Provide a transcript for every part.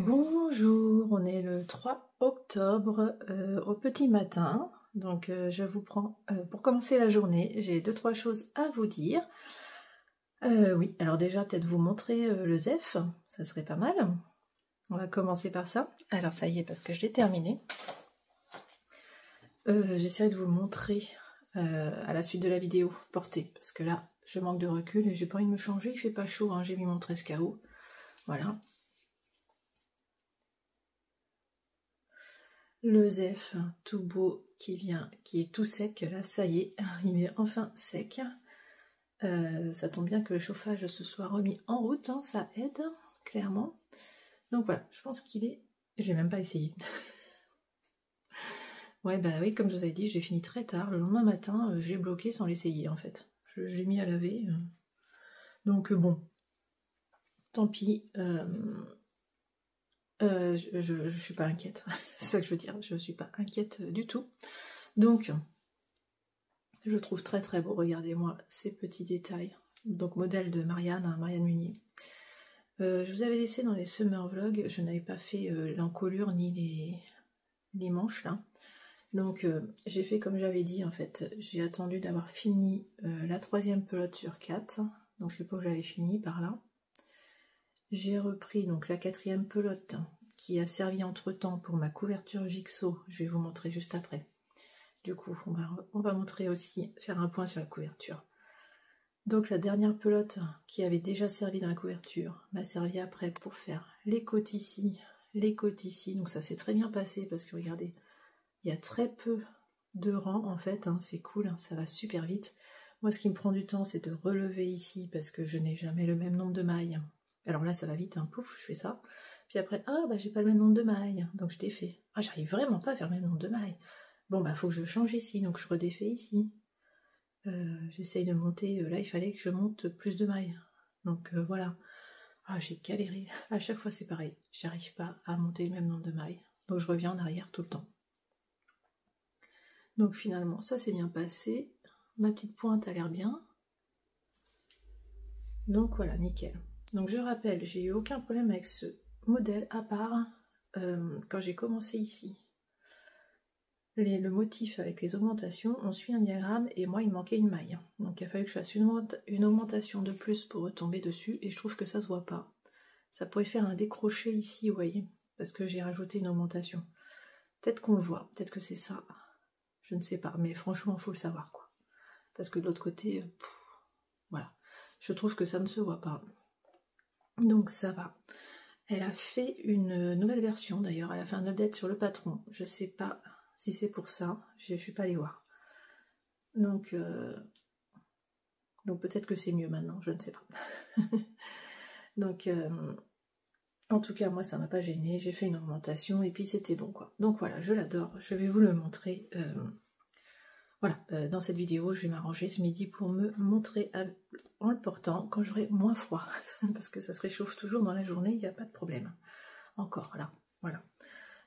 Bonjour, on est le 3 octobre au petit matin, donc je vous prends pour commencer la journée, j'ai 2-3 choses à vous dire. Oui, alors déjà peut-être vous montrer le ZEF, ça serait pas mal. On va commencer par ça. Alors ça y est, parce que je l'ai terminé. J'essaierai de vous le montrer à la suite de la vidéo portée, parce que là je manque de recul et j'ai pas envie de me changer, il fait pas chaud, hein, j'ai mis mon 13 KO, voilà. Le ZEF tout beau qui vient, qui est tout sec, là ça y est, il est enfin sec. Ça tombe bien que le chauffage se soit remis en route, hein, ça aide, clairement. Donc voilà, je pense qu'il est... Je l'ai même pas essayé. Ouais, bah oui, comme je vous avais dit, j'ai fini très tard. Le lendemain matin, j'ai bloqué sans l'essayer, en fait. J'ai mis à laver. Donc bon, tant pis. Je suis pas inquiète. C'est ça que je veux dire, je suis pas inquiète du tout. Donc... je trouve très très beau, regardez-moi ces petits détails. Donc modèle de Marianne, hein, Marianne Munier. Je vous avais laissé dans les summer vlogs, je n'avais pas fait l'encolure ni les manches là. Donc j'ai fait comme j'avais dit en fait, j'ai attendu d'avoir fini la 3e pelote sur 4. Donc je sais pas où j'avais fini par là. J'ai repris donc la 4e pelote qui a servi entre temps pour ma couverture Jigsaw, je vais vous montrer juste après. Du coup, on va montrer aussi, faire un point sur la couverture. Donc la dernière pelote qui avait déjà servi dans la couverture m'a servi après pour faire les côtes ici, les côtes ici. Donc ça s'est très bien passé parce que regardez, il y a très peu de rangs en fait, hein, c'est cool, hein, ça va super vite. Moi ce qui me prend du temps c'est de relever ici parce que je n'ai jamais le même nombre de mailles. Alors là ça va vite, hein, pouf, je fais ça. Puis après, ah bah j'ai pas le même nombre de mailles, donc je défais. Ah j'arrive vraiment pas à faire le même nombre de mailles. Bon bah faut que je change ici, donc je redéfais ici. J'essaye de monter, là il fallait que je monte plus de mailles. Donc voilà. Ah j'ai galéré. À chaque fois c'est pareil. J'arrive pas à monter le même nombre de mailles. Donc je reviens en arrière tout le temps. Donc finalement ça s'est bien passé. Ma petite pointe a l'air bien. Donc voilà, nickel. Donc je rappelle, j'ai eu aucun problème avec ce modèle à part quand j'ai commencé ici. Le motif avec les augmentations, on suit un diagramme et moi il me manquait une maille. Donc il a fallu que je fasse une augmentation de plus pour retomber dessus et je trouve que ça se voit pas. Ça pourrait faire un décroché ici, vous voyez, parce que j'ai rajouté une augmentation. Peut-être qu'on le voit, peut-être que c'est ça, je ne sais pas, mais franchement il faut le savoir quoi. Parce que de l'autre côté, voilà, je trouve que ça ne se voit pas. Donc ça va. Elle a fait une nouvelle version d'ailleurs, elle a fait un update sur le patron, je sais pas si c'est pour ça, je ne suis pas allée voir. Donc peut-être que c'est mieux maintenant, je ne sais pas. Donc en tout cas moi ça m'a pas gêné, j'ai fait une augmentation et puis c'était bon quoi. Donc voilà, je l'adore, je vais vous le montrer. Voilà, dans cette vidéo je vais m'arranger ce midi pour me montrer en le portant quand j'aurai moins froid. Parce que ça se réchauffe toujours dans la journée, il n'y a pas de problème. Encore là, voilà.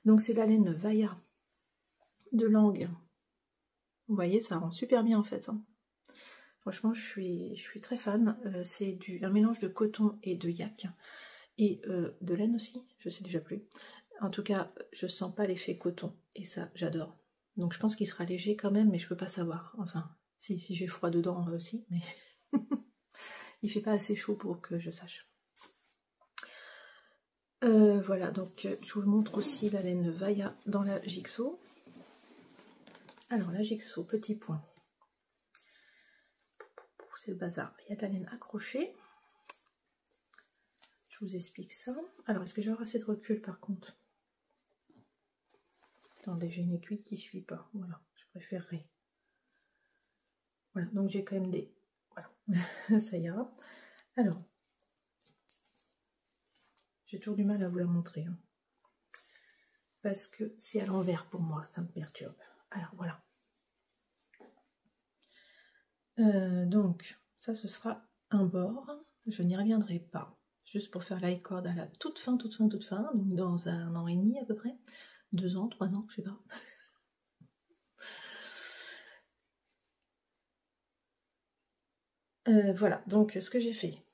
Donc c'est la laine Vaia de Langue. Vous voyez, ça rend super bien en fait. Hein. Franchement, je suis très fan. C'est un mélange de coton et de yak. Et de laine aussi, je sais déjà plus. En tout cas, je sens pas l'effet coton. Et ça, j'adore. Donc je pense qu'il sera léger quand même, mais je peux pas savoir. Enfin, si j'ai froid dedans aussi, mais il fait pas assez chaud pour que je sache. Voilà, donc je vous montre aussi la laine Vaia dans la Jigsaw. Alors la Jigsaw, petit point. C'est le bazar. Il y a de la laine accrochée. Je vous explique ça. Alors, est-ce que je vais avoir assez de recul par contre? Attendez, j'ai une aiguille qui ne suit pas. Voilà, je préférerais. Voilà, donc j'ai quand même des... Voilà, ça ira. Alors, j'ai toujours du mal à vous la montrer. Hein, parce que c'est à l'envers pour moi, ça me perturbe. Alors, voilà. Donc, ça, ce sera un bord. Je n'y reviendrai pas. Juste pour faire l'i-cord à la toute fin, donc dans 1 an et demi à peu près. 2 ans, 3 ans, je sais pas. Voilà, donc ce que j'ai fait,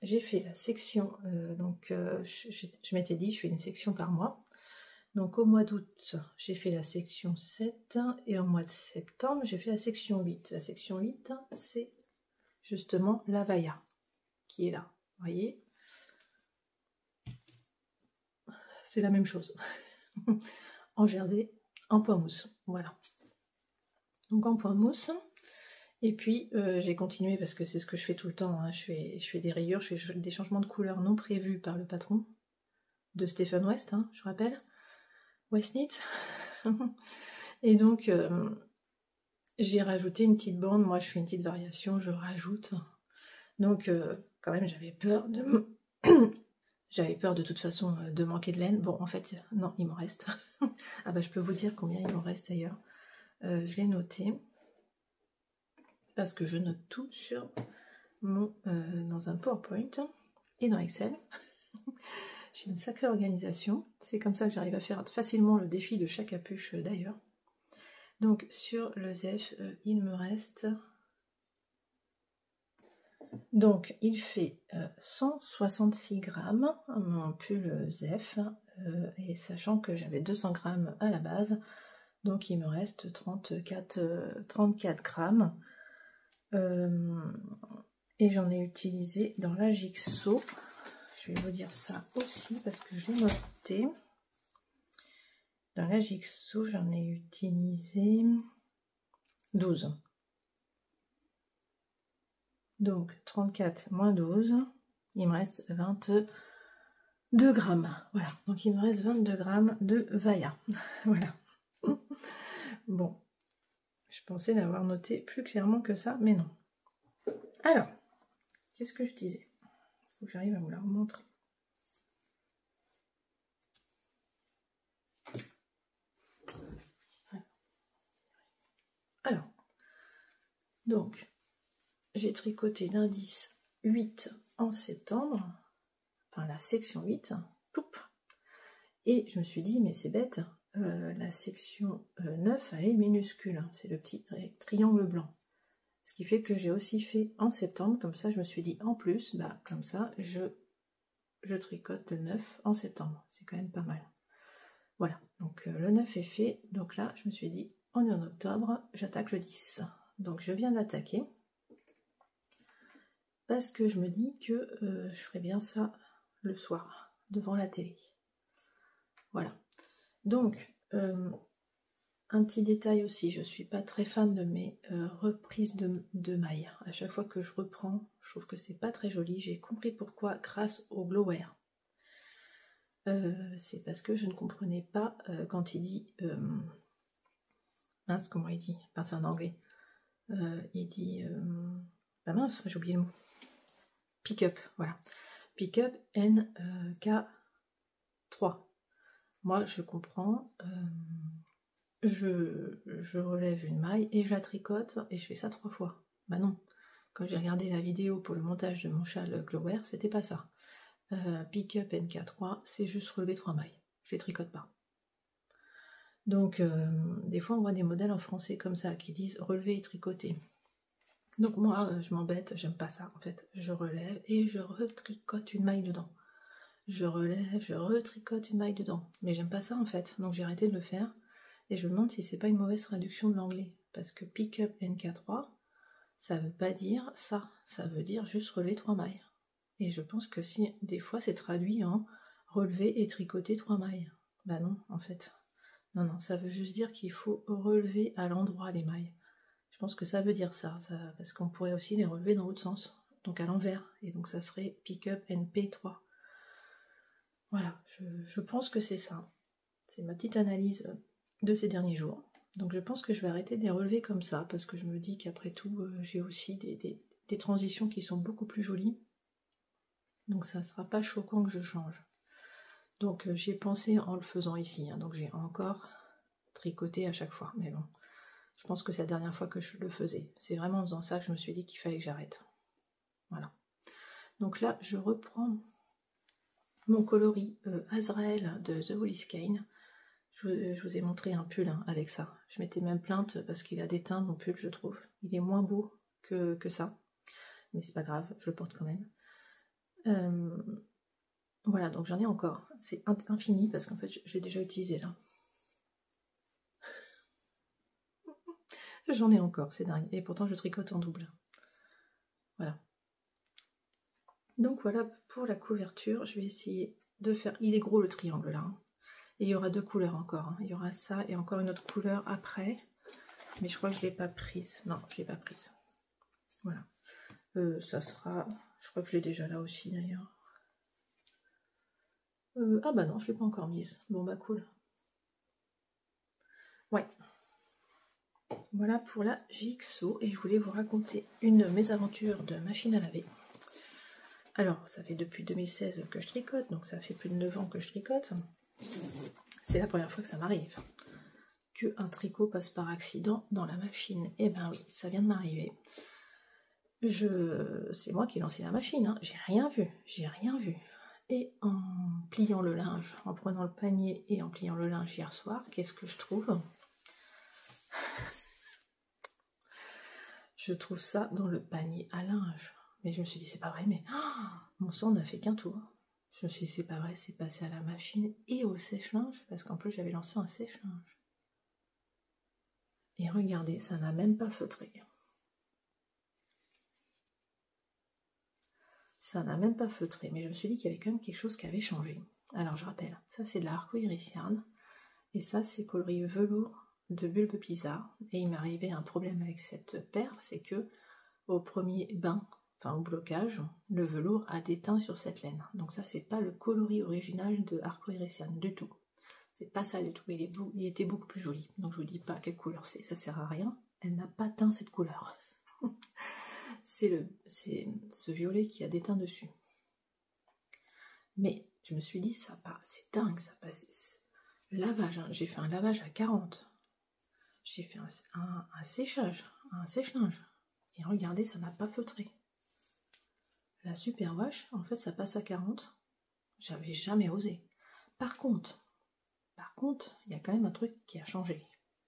j'ai fait la section, je m'étais dit, je fais une section par mois. Donc au mois d'août, j'ai fait la section 7 et au mois de septembre, j'ai fait la section 8. La section 8, c'est justement la Vaya qui est là. Vous voyez, c'est la même chose. En jersey, en point mousse. Voilà. Donc en point mousse. Et puis j'ai continué parce que c'est ce que je fais tout le temps. Hein. Je fais des rayures, je fais des changements de couleur non prévus par le patron de Stephen West, hein, je rappelle. Westnit. Et donc j'ai rajouté une petite bande. Moi je fais une petite variation, je rajoute. Donc quand même j'avais peur de j'avais peur de toute façon de manquer de laine. Bon en fait non, il m'en reste. Ah bah je peux vous dire combien il m'en reste d'ailleurs. Je l'ai noté parce que je note tout sur mon dans un PowerPoint et dans Excel. J'ai une sacrée organisation. C'est comme ça que j'arrive à faire facilement le défi de chaque capuche d'ailleurs. Donc sur le ZEF, il me reste... Donc il fait 166 grammes, mon pull ZEF, et sachant que j'avais 200 grammes à la base, donc il me reste 34 grammes. Et j'en ai utilisé dans la Jigsaw. Je vais vous dire ça aussi parce que je l'ai noté. Dans la Jigsaw, j'en ai utilisé 12. Donc 34 moins 12, il me reste 22 grammes. Voilà, donc il me reste 22 grammes de Vaya. Voilà. Bon, je pensais l'avoir noté plus clairement que ça, mais non. Alors, qu'est-ce que je disais? Il faut que j'arrive à vous la remontrer. Alors, donc, j'ai tricoté l'indice 8 en septembre, enfin la section 8, poup, et je me suis dit, mais c'est bête, la section 9, elle est minuscule, hein, c'est le petit triangle blanc. Ce qui fait que j'ai aussi fait en septembre, comme ça je me suis dit, en plus, bah, comme ça, je tricote le 9 en septembre, c'est quand même pas mal. Voilà, donc le 9 est fait, donc là, je me suis dit, on est en octobre, j'attaque le 10. Donc je viens d'attaquer. Parce que je me dis que je ferais bien ça le soir, devant la télé. Voilà. Donc, un petit détail aussi, je ne suis pas très fan de mes reprises de mailles. À chaque fois que je reprends, je trouve que c'est pas très joli. J'ai compris pourquoi grâce au Glowear. C'est parce que je ne comprenais pas quand il dit... mince, comment il dit? Enfin, c'est en anglais. Il dit... bah mince, j'ai oublié le mot. Pick-up, voilà. Pick-up NK3. Moi, je comprends. Je relève une maille et je la tricote et je fais ça 3 fois. Bah non. Quand j'ai regardé la vidéo pour le montage de mon châle Glowear, c'était pas ça. Pick-up NK3, c'est juste relever 3 mailles. Je les tricote pas. Donc, des fois, on voit des modèles en français comme ça qui disent relever et tricoter. Donc moi, je m'embête, j'aime pas ça en fait. Je relève et je retricote une maille dedans. Je relève, je retricote une maille dedans. Mais j'aime pas ça en fait, donc j'ai arrêté de le faire. Et je me demande si c'est pas une mauvaise traduction de l'anglais. Parce que pick up NK3, ça veut pas dire ça. Ça veut dire juste relever 3 mailles. Et je pense que si des fois c'est traduit en relever et tricoter 3 mailles. Bah non, en fait. Non, non, ça veut juste dire qu'il faut relever à l'endroit les mailles. Je pense que ça veut dire ça parce qu'on pourrait aussi les relever dans l'autre sens, donc à l'envers, et donc ça serait pick up NP3. Voilà, je pense que c'est ça. C'est ma petite analyse de ces derniers jours. Donc je pense que je vais arrêter de les relever comme ça, parce que je me dis qu'après tout, j'ai aussi des transitions qui sont beaucoup plus jolies. Donc ça ne sera pas choquant que je change. Donc j'y ai pensé en le faisant ici, hein, donc j'ai encore tricoté à chaque fois, mais bon. Je pense que c'est la dernière fois que je le faisais. C'est vraiment en faisant ça que je me suis dit qu'il fallait que j'arrête. Voilà. Donc là, je reprends mon coloris Azrael de The Woolly Skein. Je vous ai montré un pull hein, avec ça. Je m'étais même plainte parce qu'il a déteint mon pull, je trouve. Il est moins beau que ça. Mais c'est pas grave, je le porte quand même. Voilà, donc j'en ai encore. C'est infini parce qu'en fait, je l'ai déjà utilisé là. J'en ai encore, c'est dingue. Et pourtant, je tricote en double. Voilà. Donc voilà pour la couverture. Je vais essayer de faire... Il est gros le triangle là. Hein. Et il y aura deux couleurs encore. Hein. Il y aura ça et encore une autre couleur après. Mais je crois que je ne l'ai pas prise. Non, je ne l'ai pas prise. Voilà. Ça sera... Je crois que je l'ai déjà là aussi d'ailleurs. Ah bah non, je ne l'ai pas encore mise. Bon bah cool. Ouais. Voilà pour la Jigsaw. Et je voulais vous raconter une mésaventure de machine à laver. Alors, ça fait depuis 2016 que je tricote, donc ça fait plus de 9 ans que je tricote. C'est la première fois que ça m'arrive. Qu'un tricot passe par accident dans la machine. Eh ben oui, ça vient de m'arriver. C'est moi qui ai lancé la machine, hein. J'ai rien vu. Et en pliant le linge, en prenant le panier et en pliant le linge hier soir, qu'est-ce que je trouve? Je trouve ça dans le panier à linge. Mais je me suis dit, c'est pas vrai, mais mon sang n'a fait qu'un tour. Je me suis dit, c'est pas vrai, c'est passé à la machine et au sèche-linge, parce qu'en plus j'avais lancé un sèche-linge. Et regardez, ça n'a même pas feutré. Ça n'a même pas feutré, mais je me suis dit qu'il y avait quand même quelque chose qui avait changé. Alors je rappelle, ça c'est de la Arco-Iris Yarn, et ça c'est coloris velours de Bulbe Bizarre. Et il m'est arrivé un problème avec cette paire, c'est que au premier bain, enfin au blocage, le velours a déteint sur cette laine. Donc ça c'est pas le coloris original de Arco-Iris Yarn du tout. C'est pas ça du tout, il était beaucoup plus joli. Donc je vous dis pas quelle couleur c'est, ça sert à rien. Elle n'a pas teint cette couleur. C'est ce violet qui a déteint dessus. Mais je me suis dit, c'est dingue, ça passe. Lavage, hein, j'ai fait un lavage à 40. J'ai fait un séchage, un sèche-linge. Et regardez, ça n'a pas feutré. La Superwash, en fait, ça passe à 40. J'avais jamais osé. Par contre, il y a quand même un truc qui a changé.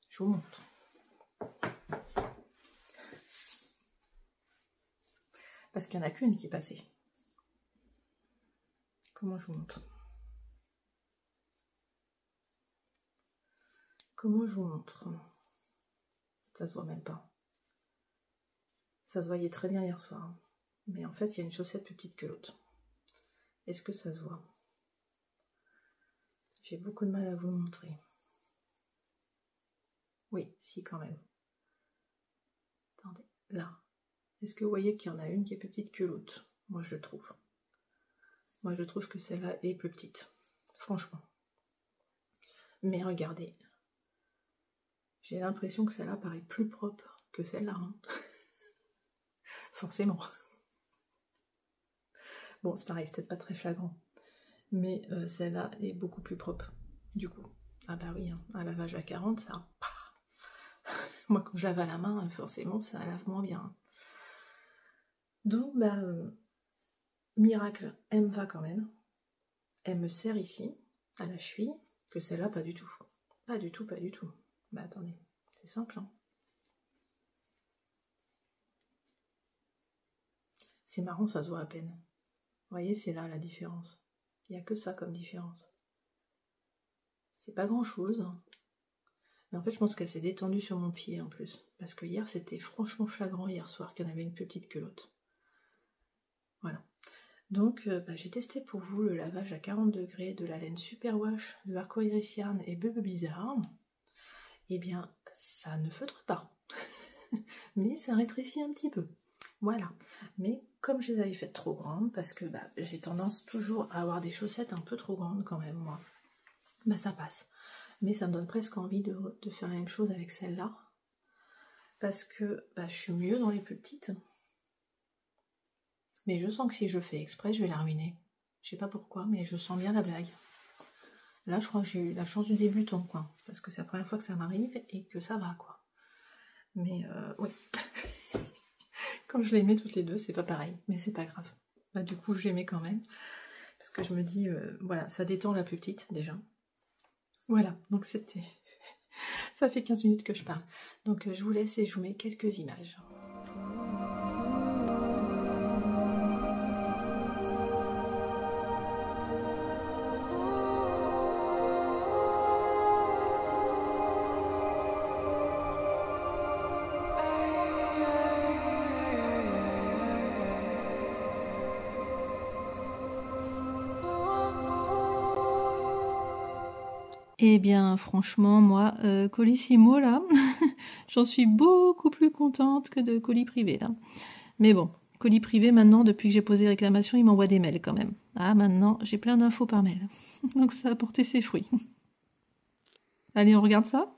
Je vous montre. Parce qu'il n'y en a qu'une qui est passée. Comment je vous montre? Comment je vous montre? Ça se voit même pas. Ça se voyait très bien hier soir. Mais en fait, il y a une chaussette plus petite que l'autre. Est-ce que ça se voit? J'ai beaucoup de mal à vous le montrer. Oui, si quand même. Attendez, là. Est-ce que vous voyez qu'il y en a une qui est plus petite que l'autre? Moi, je trouve. Moi, je trouve que celle-là est plus petite. Franchement. Mais regardez. J'ai l'impression que celle-là paraît plus propre que celle-là. Hein. Forcément. Bon, c'est pareil, c'est peut-être pas très flagrant. Mais celle-là est beaucoup plus propre. Du coup. Ah bah oui, hein, un lavage à 40, ça... Moi, quand je lave à la main, forcément, ça lave moins bien. Donc, bah... miracle, elle me va quand même. Elle me sert ici, à la cheville, que celle-là, pas du tout. Pas du tout, pas du tout. Bah attendez, c'est simple. Hein. C'est marrant, ça se voit à peine. Vous voyez, c'est là la différence. Il n'y a que ça comme différence. C'est pas grand-chose. Hein. Mais en fait, je pense qu'elle s'est détendue sur mon pied en plus. Parce que hier, c'était franchement flagrant hier soir qu'il y en avait une plus petite que l'autre. Voilà. Donc, j'ai testé pour vous le lavage à 40 degrés de la laine Superwash de Arco-Iris Yarn et Bulbe Bizarre. Eh bien, ça ne feutre pas. Mais ça rétrécit un petit peu. Voilà. Mais comme je les avais faites trop grandes, parce que j'ai tendance toujours à avoir des chaussettes un peu trop grandes quand même, moi, ça passe. Mais ça me donne presque envie de faire la même chose avec celle-là. Parce que je suis mieux dans les plus petites. Mais je sens que si je fais exprès, je vais la ruiner. Je sais pas pourquoi, mais je sens bien la blague. Là, je crois que j'ai eu la chance du débutant, quoi. Parce que c'est la première fois que ça m'arrive et que ça va, quoi. Mais oui. Quand je les mets toutes les deux, c'est pas pareil. Mais c'est pas grave. Du coup, je les mets quand même. Parce que je me dis, voilà, ça détend la plus petite, déjà. Voilà, donc c'était... Ça fait 15 minutes que je parle. Donc je vous laisse et je vous mets quelques images. Eh bien, franchement, moi, Colissimo, là, j'en suis beaucoup plus contente que de colis privé, là. Mais bon, colis privé, maintenant, depuis que j'ai posé réclamation, il m'envoie des mails quand même. Ah, maintenant, j'ai plein d'infos par mail. Donc ça a porté ses fruits. Allez, on regarde ça?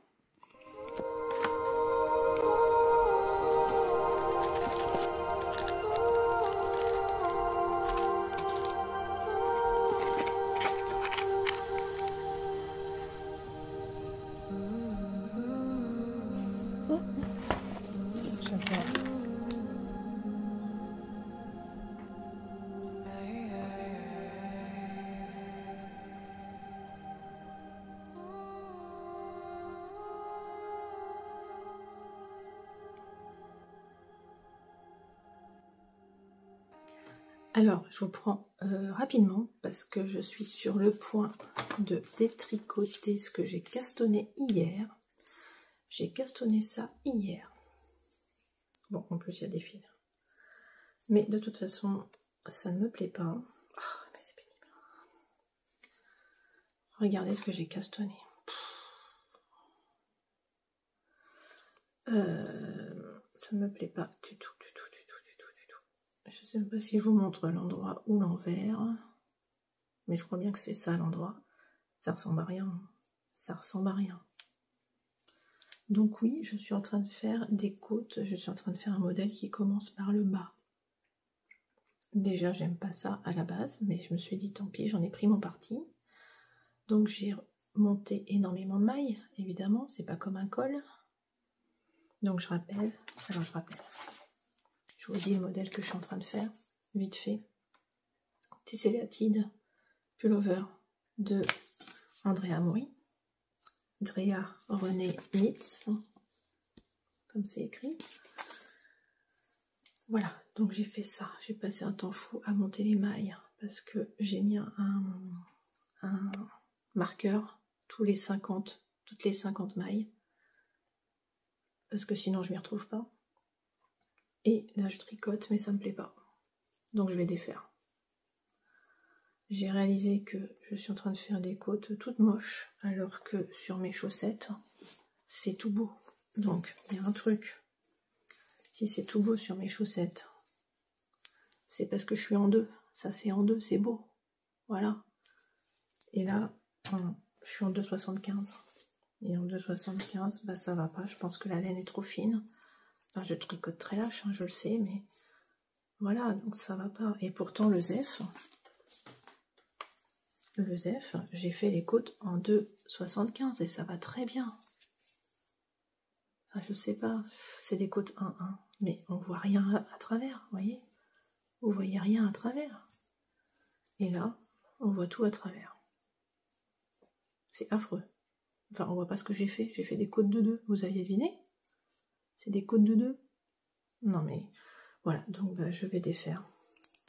Alors, je vous prends rapidement parce que je suis sur le point de détricoter ce que j'ai castonné hier. J'ai castonné ça hier. Bon, en plus, il y a des fils. Mais de toute façon, ça ne me plaît pas. Oh, mais c'est pénible. Regardez ce que j'ai castonné. Ça ne me plaît pas du tout, du tout, du tout, du tout, du tout. Je ne sais pas si je vous montre l'endroit ou l'envers. Mais je crois bien que c'est ça l'endroit. Ça ressemble à rien. Ça ressemble à rien. Donc oui, je suis en train de faire des côtes. Je suis en train de faire un modèle qui commence par le bas. Déjà, j'aime pas ça à la base, mais je me suis dit, tant pis, j'en ai pris mon parti. Donc j'ai monté énormément de mailles, évidemment, c'est pas comme un col. Donc je rappelle, je vous dis le modèle que je suis en train de faire, vite fait. Tessellatied Pullover de Andrea Mori, Drea René Nitz, comme c'est écrit. Voilà, donc j'ai fait ça, j'ai passé un temps fou à monter les mailles, parce que j'ai mis un marqueur toutes les 50 mailles, parce que sinon je m'y retrouve pas. Et là je tricote, mais ça me plaît pas, donc je vais défaire. J'ai réalisé que je suis en train de faire des côtes toutes moches, alors que sur mes chaussettes, c'est tout beau. Donc il y a un truc, si c'est tout beau sur mes chaussettes, c'est parce que je suis en deux. Ça c'est en deux, c'est beau. Voilà. Et là, je suis en 2,75. Et en 2,75, bah ça va pas. Je pense que la laine est trop fine. Enfin, je tricote très lâche, hein, je le sais, mais voilà, donc ça va pas. Et pourtant le Zef, j'ai fait les côtes en 2,75 et ça va très bien. Enfin, je sais pas, c'est des côtes 1,1, mais on voit rien à travers, vous voyez? Vous voyez rien à travers. Et là, on voit tout à travers. C'est affreux. Enfin, on voit pas ce que j'ai fait. J'ai fait des côtes de 2. Vous aviez deviné? C'est des côtes de 2. Non mais, voilà. Donc, bah, je vais défaire.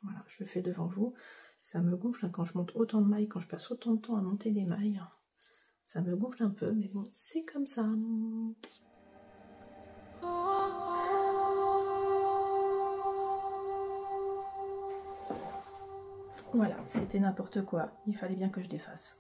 Voilà, je le fais devant vous. Ça me gonfle hein, quand je monte autant de mailles, quand je passe autant de temps à monter des mailles. Ça me gonfle un peu, mais bon, c'est comme ça. Voilà, c'était n'importe quoi. Il fallait bien que je défasse.